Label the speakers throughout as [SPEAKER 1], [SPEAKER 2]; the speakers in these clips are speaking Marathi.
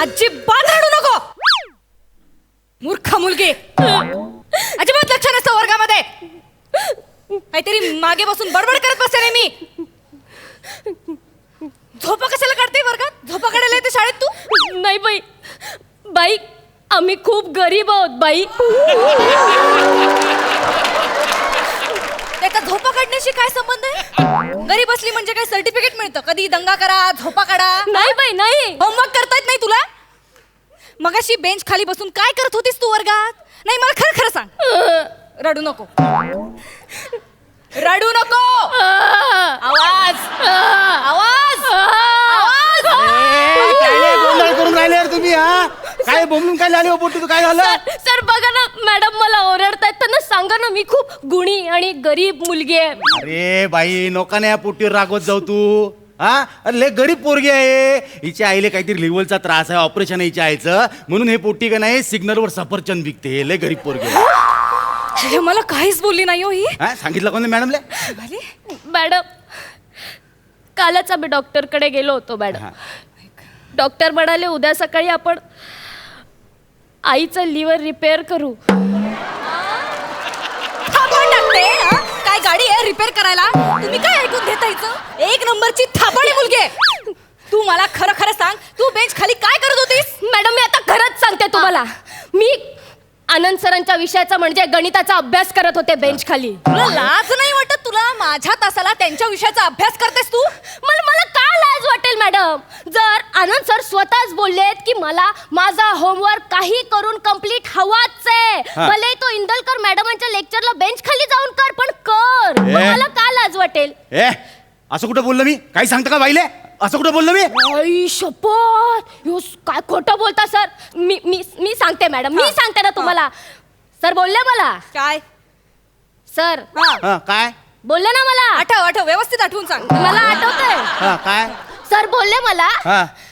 [SPEAKER 1] अजिबात रडू नको. मूर्ख मुलगी, अजिबात लक्ष नसतं वर्गामध्ये. काहीतरी मागे बसून बडबड करत बसते रे मी. झोपा कशाला काढते वर्गात? झोपा काढायला येते शाळेत तू?
[SPEAKER 2] नाही बाई, बाई आम्ही खूप गरीब आहोत बाई.
[SPEAKER 1] त्याचा झोपा काढण्याशी काय संबंध आहे? गरीब असली म्हणजे काय सर्टिफिकेट मिळतं? कधी दंगा करा, झोपा काढा.
[SPEAKER 2] नाही बाई नाही.
[SPEAKER 1] होमवर्क करता येत नाही तुला? मगाशी बेंच खाली बसून काय करत होतीस तू वर्गात? नाही, मला खरं खरं सांग. रडू नको, रडू नको. आवाज आवाज आवाज.
[SPEAKER 3] काय गोंधळ करून राहिले यार तुम्ही? हा काय बोंबलून काय झाले? पोटी तू काय झालं?
[SPEAKER 2] सर बघा ना, मॅडम मला ओरडतायत. त्यांना सांगा ना मी खूप गुणी आणि गरीब मुलगी आहे.
[SPEAKER 3] अरे बाई, नोकाने या पोटीवर रागवत जाऊ तू. हा अरे लय गरीब पोरगी आहे. हिच्या आईला काहीतरी लिव्हरचा त्रास आहे, ऑपरेशन आहे हिच्या आईचं, म्हणून हे पोटी का नाही सिग्नलवर सफरचंद विकते. लय गरीब पोरगी आहे.
[SPEAKER 1] मला काहीच बोलली नाही हो ही.
[SPEAKER 3] सांगितलं कोणी मॅडमले?
[SPEAKER 2] मॅडम कालच आम्ही डॉक्टरकडे गेलो होतो मॅडम. डॉक्टर म्हणाले उद्या सकाळी आपण आईचं लिव्हर रिपेअर करू.
[SPEAKER 1] थापण टाकते हा? काय गाडी आहे रिपेअर करायला? तुम्ही काय ऐकून घेता हिचं? एक नंबरची थापणी मुलगी आहे. तू मला खरं खरं सांग, तू बेंच खाली काय करत होतीस?
[SPEAKER 2] मॅडम मी आता खरंच सांगते तुम्हाला. मी आनंद सरांच्या विषयाचा म्हणजे गणिताचा अभ्यास करत होते बेंच खाली.
[SPEAKER 1] तुला लाज नाही वाटत? तुला माझ्या तासाला त्यांच्या विषयाचा अभ्यास करतेस तू?
[SPEAKER 2] मला का लाज वाटेल मॅडम? जर आनंद सर स्वतःच बोललेत की मला माझा होमवर्क काही करून कंप्लीट हवाच आहे, भले तो इंदलकर मॅडमांच्या लेक्चरला बेंच खाली जाऊन कर, पण कर. मला का लाज वाटेल?
[SPEAKER 3] असं कुठं बोललो मी? काही सांगता का बाईले? असं कुठं बोललो मी?
[SPEAKER 2] आई शपथ, काय खोटं बोलता सर. मी सांगते मॅडम, मी सांगते ना तुम्हाला. सर बोलले मला.
[SPEAKER 1] काय
[SPEAKER 2] सर
[SPEAKER 3] काय
[SPEAKER 2] बोलले ना मला.
[SPEAKER 1] आठव व्यवस्थित आठवून सांग.
[SPEAKER 2] मला आठवतंय.
[SPEAKER 3] काय
[SPEAKER 2] सर बोलले मला.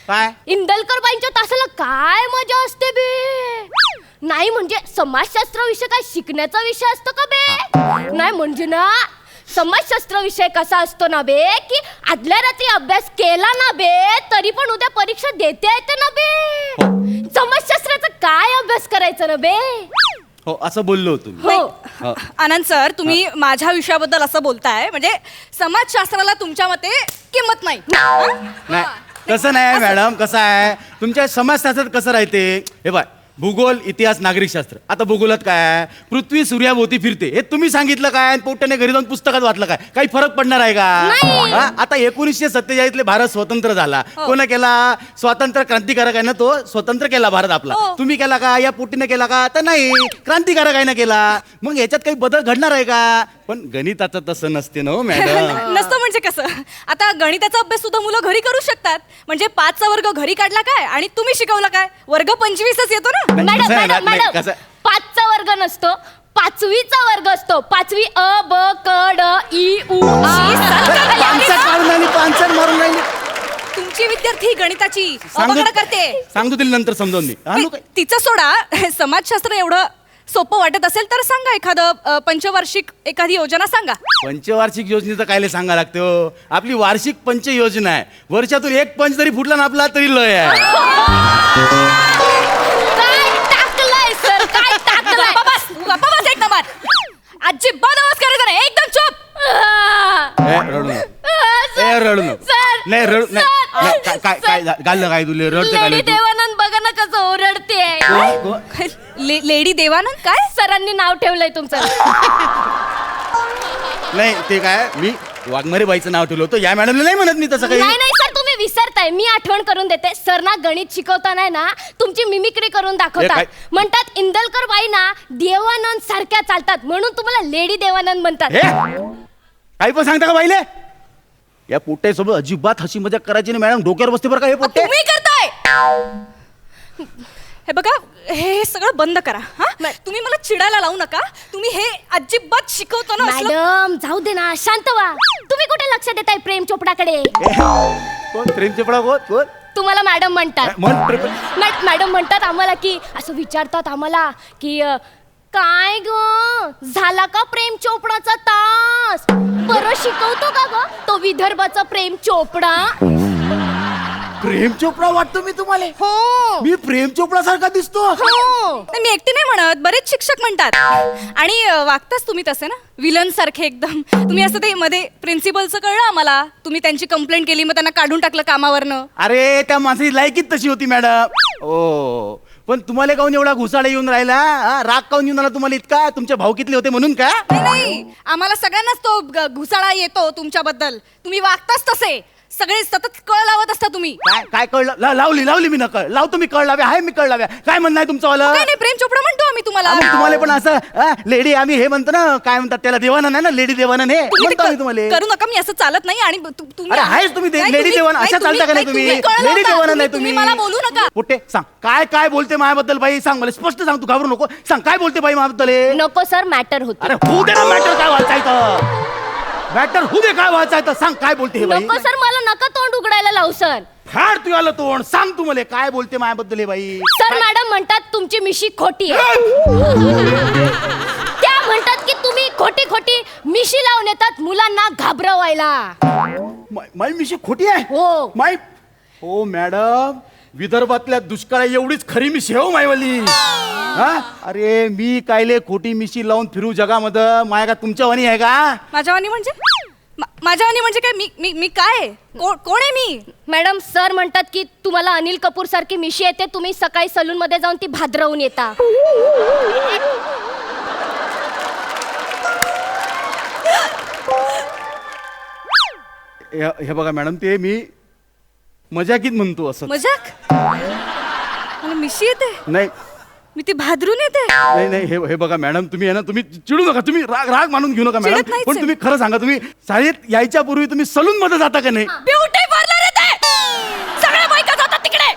[SPEAKER 3] काय
[SPEAKER 2] इंदलकर बाईंच्या तासाला काय मजा असते बे. नाही म्हणजे समाजशास्त्र विषय काय शिकण्याचा विषय असतो का बे? नाही म्हणजे ना समाजशास्त्र विषय कसा असतो ना बे, की आदल्या रात्री अभ्यास केला ना बे तरी पण उद्या परीक्षा देता येते ना बे. समाजशास्त्राचा काय अभ्यास करायचा ना बे?
[SPEAKER 3] हो असं बोललो होतो मी.
[SPEAKER 2] हो.
[SPEAKER 1] आनंद सर, तुम्ही माझ्या विषयाबद्दल असं बोलताय म्हणजे समाजशास्त्राला तुमच्या मते किंमत नाही.
[SPEAKER 3] नाही तसं नाही मॅडम. कसं आहे तुमच्या समाजशास्त्रात कसं राहते? हे बाय, भूगोल, इतिहास, नागरिकशास्त्र. आता भूगोलात काय? पृथ्वी सूर्याभोवती फिरते हे तुम्ही सांगितलं काय? पोट्याने घरी जाऊन पुस्तकात वाचलं काय? काही फरक पडणार आहे का? आता 1947 भारत स्वतंत्र झाला. कोणा केला? स्वातंत्र्य क्रांतिकारक आहे ना, तो स्वतंत्र केला भारत आपला. तुम्ही केला का? या पोटीने केला का? तर नाही, क्रांतिकारक आहे ना केला. मग याच्यात काही बदल घडणार आहे का? पण गणिताचं तसं नसते ना मॅडम.
[SPEAKER 1] नसतं म्हणजे कसं? आता गणिताचा अभ्यास सुद्धा मुलं घरी करू शकतात. म्हणजे 5चा वर्ग घरी काढला काय आणि तुम्ही शिकवला काय? वर्ग 25च येतो ना.
[SPEAKER 2] मॅडम 5चा वर्ग नसतो, 5वीचा वर्ग असतो. 5वी अ ब क ड इ उ
[SPEAKER 3] पानसट मारून राहिली.
[SPEAKER 1] तुमची विद्यार्थी गणिताची अवघड करते.
[SPEAKER 3] सांगतो तिला नंतर समजावून मी.
[SPEAKER 1] तिचं सोडा. समाजशास्त्र एवढं सोपं वाटत असेल तर सांगा एखादं पंचवार्षिक एखादी योजना सांगा.
[SPEAKER 3] पंचवार्षिक योजनेचं कायले सांगा लागते हो? आपली वार्षिक पंच योजना आहे. वर्षातून एक पंच जरी फुटला ना आपला तरी लय आहे.
[SPEAKER 2] काय टाकलंय सर? काय टाकलंय?
[SPEAKER 1] बाबा एक नंबर. अजिबात आवाज करायचा नाही. एकदम चुप.
[SPEAKER 3] रडू नको. रडू नको. नाही रडू नाही. काय गाल्लं काय तुले? रडते काय?
[SPEAKER 2] लेडी देवानंद बघा ना कसं ओरडते.
[SPEAKER 1] लेडी देवानंद काय?
[SPEAKER 2] सरांनी नाव ठेवलंय तुमचं.
[SPEAKER 3] नाही ते काय, मी वाघमारे बाईचं नाव ठेवलं होतं. या मॅडमला नाही म्हणत मी तसं काही.
[SPEAKER 2] नाही सर, तुम्ही विसरताय. मी आठवण करून देते. सर ना गणित शिकवताना ना तुमची मिमिक्री करून दाखवतात. म्हणतात इंदलकर बाई ना देवानंद सारख्या चालतात म्हणून तुम्हाला लेडी देवानंद म्हणतात.
[SPEAKER 3] काही पण सांगता का बाईले? या पोट्यासोबत अजिबात हसी मजाक करायची नाही मॅडम. डोक्यावर बसते बरं का हे पोट्टे.
[SPEAKER 1] तुम्ही करताय. हे बघा, हे सगळं बंद करा. तुम्ही मला चिडायला लावू नका. तुम्ही हे अजिबात शिकवतो ना.
[SPEAKER 2] मॅडम जाऊ दे ना, शांत व्हा. तुम्ही कुठे लक्ष देताय प्रेम चोपडाकडे?
[SPEAKER 3] कोण प्रेम चोपडा? कोण?
[SPEAKER 2] तुम्हाला मॅडम म्हणतात. मॅडम म्हणतात आम्हाला की असं विचारतात आम्हाला की काय ग झाला का प्रेम चोपडाचा तास? बरं शिकवतो का ग तो विदर्भाचा प्रेम चोपडा?
[SPEAKER 3] प्रेम चोपडा वाटतो मी तुम्हाला?
[SPEAKER 2] हो
[SPEAKER 3] मी प्रेम चोपडा सारखा दिसतो?
[SPEAKER 2] हो
[SPEAKER 1] नाही, मी एकटी नाही म्हणत, बरेच शिक्षक म्हणतात. आणि वागताच तुम्ही तसे ना, विलन सारखे एकदम. तुम्ही असं ते मध्ये प्रिन्सिपलचं कळलं आम्हाला, तुम्ही त्यांची कंप्लेंट केली मग त्यांना काढून टाकलं कामावरनं.
[SPEAKER 3] अरे त्या माणसाची लायकीच तशी होती मॅडम. ओ पण तुम्हाला काऊन एवढा घुसाडा येऊन राहिला? राग काऊन येऊन आला तुम्हाला इतका? तुमच्या भावकीतले होते म्हणून का?
[SPEAKER 1] नाही, आम्हाला सगळ्यांनाच तो घुसाळा येतो तुमच्याबद्दल. तुम्ही वागताच तसे, सगळे सतत कळ लावत असता तुम्ही.
[SPEAKER 3] काय काय कळलं? लावली मी न कळ लावतो. मी कळ लाव्या आहे, मी कळ लाव्या. काय म्हणणं आहे तुमचं वाला?
[SPEAKER 1] काय नाही, प्रेम चोपडा म्हणतो आम्ही तुम्हाला.
[SPEAKER 3] तुम्हाला पण असं लेडी आम्ही हे म्हणतो ना, काय म्हणतात त्याला, देवानंद आहे ना, लेडी देवानंद हे
[SPEAKER 1] तुम्ही
[SPEAKER 3] म्हणतो
[SPEAKER 1] ते
[SPEAKER 3] आम्ही तुम्हाला.
[SPEAKER 1] करू नका, मी असं चालत नाही. आणि तुम्ही
[SPEAKER 3] अरे आहेच तुम्ही
[SPEAKER 1] नाही,
[SPEAKER 3] लेडी देवानंद अशा चालता का नाही तुम्ही? लेडी देवानंद नाही
[SPEAKER 1] तुम्ही मला बोलू नका.
[SPEAKER 3] पुट्टे सांग काय काय बोलते माझ्याबद्दल बाई? सांग मला स्पष्ट सांग, तू घाबरू नको. सांग काय बोलते बाई माझ्याबद्दल हे?
[SPEAKER 2] नको सर मॅटर होत
[SPEAKER 3] अरे होऊ दे ना मॅटर, काय वाचायचं मॅटर होऊ दे, काय वाचायचं सांग काय बोलते हे बाई?
[SPEAKER 2] नको सर मला नका तोंड उघडायला लावू सर.
[SPEAKER 3] फार तू आलं तोंड, सांग तू मला काय बोलते माझ्याबद्दल हे बाई?
[SPEAKER 2] सर मॅडम म्हणतात तुमची मिशी खोटी आहे. त्या म्हणतात की तुम्ही खोटी खोटी मिशी लावून येतात मुलांना घाबरवायला.
[SPEAKER 3] माई मिशी खोटी आहे?
[SPEAKER 2] हो.
[SPEAKER 3] माई हो मॅडम, विदर्भातल्या दुष्काळा एवढीच खरी मिशी हो मायवाली. हा अरे मी कायले खोटी मिशी लावून फिरू जगामध्ये? माय का तुमच्या वाणी आहे का?
[SPEAKER 1] माझ्यावानी म्हणजे? माझ्यावानी म्हणजे काय? मी काय आहे? कोण आहे मी?
[SPEAKER 2] मॅडम सर म्हणतात की तुम्हाला अनिल कपूर सारखी मिशी येते, तुम्ही सकाळी सलून मध्ये जाऊन ती भाद्रवून येता.
[SPEAKER 3] हे बघा मॅडम, ते मी मजाकीत म्हणतो असं.
[SPEAKER 1] मजाक? मला मिशी येते?
[SPEAKER 3] नाही
[SPEAKER 1] मी ती भादरून येते?
[SPEAKER 3] नाही हे बघा मॅडम, तुम्ही आहे ना, तुम्ही चिडू नका, तुम्ही राग मानून घेऊ नका
[SPEAKER 1] चिडत
[SPEAKER 3] मॅडम.
[SPEAKER 1] नाहीच
[SPEAKER 3] पण
[SPEAKER 1] आहे.
[SPEAKER 3] तुम्ही खरं सांगा, तुम्ही शाळेत यायच्या पूर्वी तुम्ही सलून मध्ये जाता का नाही?
[SPEAKER 1] ब्युटी पार्लर येते, सगळ्या बायका जातात तिकडे,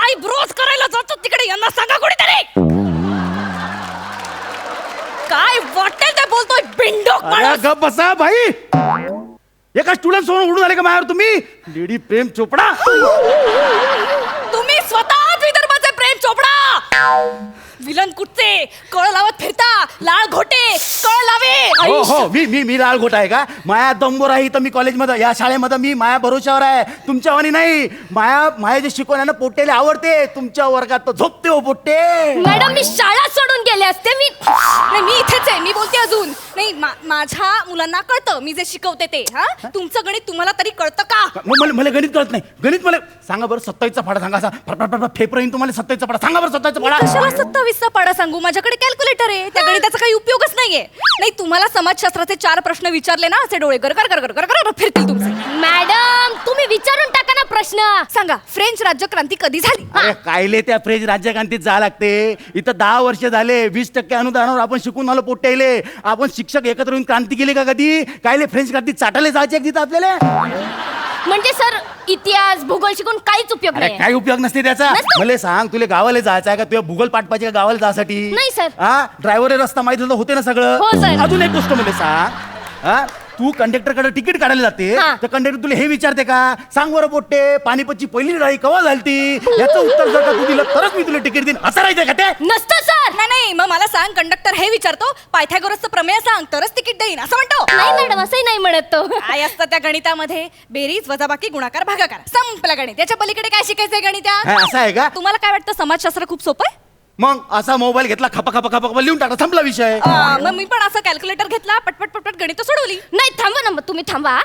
[SPEAKER 1] आई ब्रोज करायला जातात तिकडे. यांना सांगा कोणीतरी. काय वाटेल ते बोलतोय बिंडोक
[SPEAKER 3] अरे
[SPEAKER 1] माणूस.
[SPEAKER 3] गप बसा भाई. एका स्टुडंट सोडून उडून आले का माझ्यावर तुम्ही? लेडी प्रेम चोपडा.
[SPEAKER 1] तुम्ही स्वतःच विदर्भाचे प्रेम चोपडा. विलन कुठचे कळ लावत फिरता, लाळ घोटे कळ लावे.
[SPEAKER 3] हो मी लाल घोट आहे का? माया दंबोर आहे इथं, मी कॉलेजमध्ये या शाळेमध्ये मी माया भरोशावर आहे, तुमच्या वाणी नाही. माया जे शिकवण्यानं पोट्टेले आवडते, तुमच्या वर्गात तर झोपते हो पोट्टे.
[SPEAKER 2] मॅडम मी शाळा सोडून गेले असते.
[SPEAKER 1] मी इथेच आहे, मी बोलते अजून. नाही माझ्या मुलांना कळतं मी जे शिकवते ते. हा तुमचं गणित तुम्हाला तरी कळतं का?
[SPEAKER 3] मला गणित कळत नाही. गणित मला सांगा बरं, 27चा फाडा सांगा. असा फेपर येईन तुम्हाला 27चा फाडा सांगा बरं. 27चा फाडा
[SPEAKER 1] कशाला 27चा पाडा सांगू? माझ्याकडे कॅल्क्युलेटर आहे, त्या गणिताचा काही उपयोगच नाहीये. नाही तुम्हाला समाजशास्त्राचे 4 प्रश्न विचारले ना, असे डोळे गर फिरतील तुमचे.
[SPEAKER 2] मॅडम तुम्ही विचारून टाका ना प्रश्न.
[SPEAKER 1] सांगा, फ्रेंच राज्यक्रांती कधी झाली?
[SPEAKER 3] अरे कायले त्या फ्रेंच राज्यक्रांतीत जा लागते? इथं 10 वर्ष झाले, 20% अनुदानावर आपण शिकून आलो पोट्टेले. आपण शिक्षक एकत्र येऊन क्रांती केली का कधी? कायले फ्रेंच क्रांती चाटायला जायचे तिथं आपल्याला?
[SPEAKER 2] म्हणजे सर इतिहास भूगोल शिकून काहीच उपयोग
[SPEAKER 3] अरे
[SPEAKER 2] नाही.
[SPEAKER 3] काय उपयोग नसते त्याचा.
[SPEAKER 2] नसतो.
[SPEAKER 3] मला सांग, तुला गावाला जायचं आहे का? तुझ्या भूगोल पाठ पाहिजे का गावाला जायसाठी?
[SPEAKER 2] नाही, सर.
[SPEAKER 3] हा ड्रायव्हर रस्ता माहिती होते ना सगळं?
[SPEAKER 2] हो, सर.
[SPEAKER 3] अजून एक गोष्ट मला सांग, हा तू कंडक्टर कडे तिकीट काढायला जाते,
[SPEAKER 2] हा.
[SPEAKER 3] तर कंडक्टर तुला हे विचारते का? सांग बरं पोट्टे, पानिपतची पहिली लढाई केव्हा झालती? याचं उत्तर जर का तू दिलं तरच मी तुला तिकीट देईन, असं राहायचं का ते?
[SPEAKER 2] नसतं सर.
[SPEAKER 1] नाही मग मला सांग, कंडक्टर हे विचारतो पायथागोरसचं प्रमेय सांग तरच तिकीट देईन असं म्हणतो?
[SPEAKER 2] नाही मॅडम असंही नाही म्हणत तो.
[SPEAKER 1] काय असतं त्या गणितामध्ये? बेरीज वजाबाकी गुणाकार भागाकार, संपलं गणित. याच्या पलीकडे काय शिकायचंय गणित्यात?
[SPEAKER 3] हा, असं आहे का?
[SPEAKER 1] तुम्हाला काय वाटतं समाजशास्त्र खूप सोपं आहे?
[SPEAKER 3] मग असा मोबाईल घेतला, खपा लिहून टाकला, संपला विषय.
[SPEAKER 1] मग मी पण असं कॅल्क्युलेटर घेतला, पटपट गणित सोडवली.
[SPEAKER 2] नाही थांबा ना, मग तुम्ही थांबा.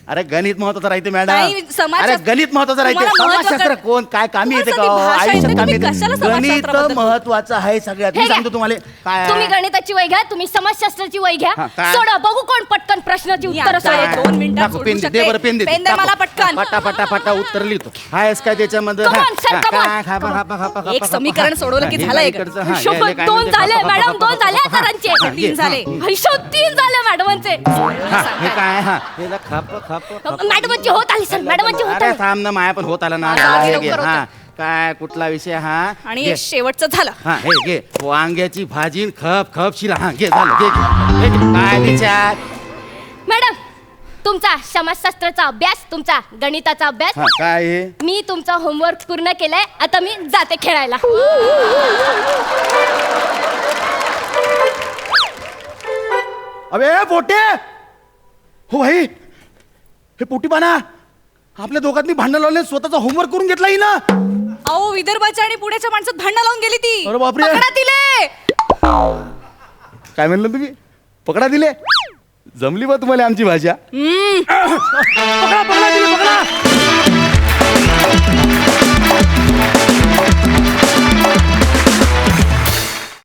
[SPEAKER 3] अरे गणित महत्वाचं राहते
[SPEAKER 1] नाही,
[SPEAKER 3] मॅडम.
[SPEAKER 1] समाजशास्त्र-
[SPEAKER 3] अरे गणित महत्वाचं राहते.
[SPEAKER 1] तुम्हाला महत्त्व
[SPEAKER 3] समाजशास्त्र
[SPEAKER 1] काय?
[SPEAKER 3] कोण काय कामी येते का?
[SPEAKER 1] तुम्हाला साधी भाषा
[SPEAKER 3] आयुष्यात
[SPEAKER 1] येते,
[SPEAKER 3] कामी
[SPEAKER 1] तुम्ही कशाला
[SPEAKER 3] येते. गणित
[SPEAKER 1] समाजशास्त्राबद्दल
[SPEAKER 3] महत्वाचं आहे सगळ्यात.
[SPEAKER 2] हे
[SPEAKER 3] मी
[SPEAKER 2] घ्या.
[SPEAKER 3] सांगतो तुम्हाला काय
[SPEAKER 2] तुम्ही
[SPEAKER 3] आहे.
[SPEAKER 2] गणिताची वही घ्या, तुम्ही समाजशास्त्राची वही घ्या.
[SPEAKER 3] हा, काय?
[SPEAKER 2] सोडा बघू कोण पटकन प्रश्नाची उत्तर
[SPEAKER 1] काय?
[SPEAKER 2] सांगतो.
[SPEAKER 1] 2 मिनिटात
[SPEAKER 3] टाकू,
[SPEAKER 1] सोडवू
[SPEAKER 3] पेन दे,
[SPEAKER 1] शकते.
[SPEAKER 3] दे बरं, पेन दे.
[SPEAKER 1] पेन द्या
[SPEAKER 3] टाकू.
[SPEAKER 1] मला पटकन.
[SPEAKER 3] फटा उत्तर लिहितो. आहेस काय त्याच्यामध्ये?
[SPEAKER 2] Come on, sir, come on.
[SPEAKER 3] काय, खा,
[SPEAKER 1] एक समीकरण सोडवलं की
[SPEAKER 3] हे
[SPEAKER 1] झालं एक.
[SPEAKER 3] इकडचं, हा,
[SPEAKER 2] हिशोब
[SPEAKER 3] याले काय
[SPEAKER 2] 2
[SPEAKER 3] म्हणते?
[SPEAKER 2] झाले
[SPEAKER 3] खा,
[SPEAKER 2] मॅडम, 2 झाले
[SPEAKER 3] हा,
[SPEAKER 2] सरांचे.
[SPEAKER 3] हा,
[SPEAKER 1] 3 झाले.
[SPEAKER 2] हिशोब 3 झाले मॅडमांचे.
[SPEAKER 3] हा, हे काय? हा याला खाप.
[SPEAKER 2] मॅडमांची होत आली सर, मॅडमांची होत
[SPEAKER 3] अरे
[SPEAKER 2] आली.
[SPEAKER 3] थांब ना, माया पण होत आला ना.
[SPEAKER 1] हा,
[SPEAKER 3] हे
[SPEAKER 1] लवकर
[SPEAKER 3] घे.
[SPEAKER 1] होतं.
[SPEAKER 3] हा काय कुठला विषय? हा
[SPEAKER 1] आणि
[SPEAKER 3] घे.
[SPEAKER 1] एक शेवटचं झालं.
[SPEAKER 3] हा हे घे, वांग्याची भाजी खप शिला. हा घे, झालं. घे. काय विचार?
[SPEAKER 2] मॅडम तुमचा समाजशास्त्राचा अभ्यास, तुमचा गणिताचा अभ्यास,
[SPEAKER 3] हा काय हे?
[SPEAKER 2] मी तुमचा होमवर्क पूर्ण केलाय. आता मी जाते खेळायला.
[SPEAKER 3] अबे पोटे, हो भाई हे पोटी पाना. आपल्या दोघांनी भांडण लावले, स्वतःचा होमवर्क करून घेतला ही ना.
[SPEAKER 1] अहो विदर्भाच्या आणि पुण्याच्या माणसात भांडण लावून गेली ती.
[SPEAKER 3] अरे बापरे.
[SPEAKER 1] पकडा तिले.
[SPEAKER 3] काय म्हणलं तुम्ही? पकडा दिले. जमली बा तुम्हाला आमची भाषा. पकडा पकडा दिली, पकडा.